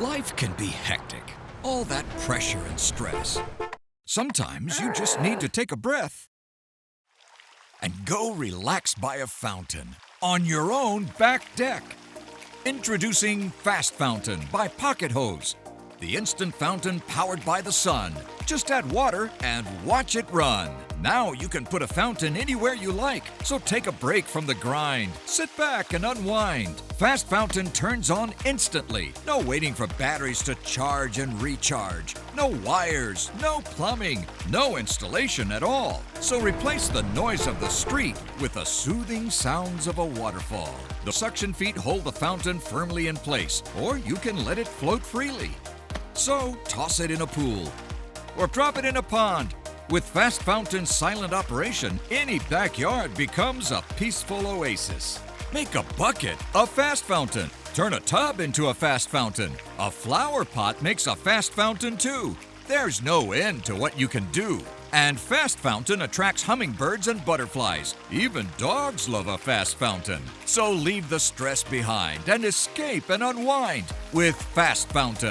Life can be hectic, all that pressure and stress. Sometimes you just need to take a breath and go relax by a fountain on your own back deck. Introducing Fast Fountain by Pocket Hose, the instant fountain powered by the sun. Just add water and watch it run. Now you can put a fountain anywhere you like, so take a break from the grind. Sit back and unwind. Fast Fountain turns on instantly. No waiting for batteries to charge and recharge. No wires, no plumbing, no installation at all. So replace the noise of the street with the soothing sounds of a waterfall. The suction feet hold the fountain firmly in place, or you can let it float freely. So toss it in a pool or drop it in a pond. With Fast Fountain's silent operation, any backyard becomes a peaceful oasis. Make a bucket a fast fountain. Turn a tub into a fast fountain. A flower pot makes a fast fountain too. There's no end to what you can do. And Fast Fountain attracts hummingbirds and butterflies. Even dogs love a fast fountain. So leave the stress behind and escape and unwind with Fast Fountain.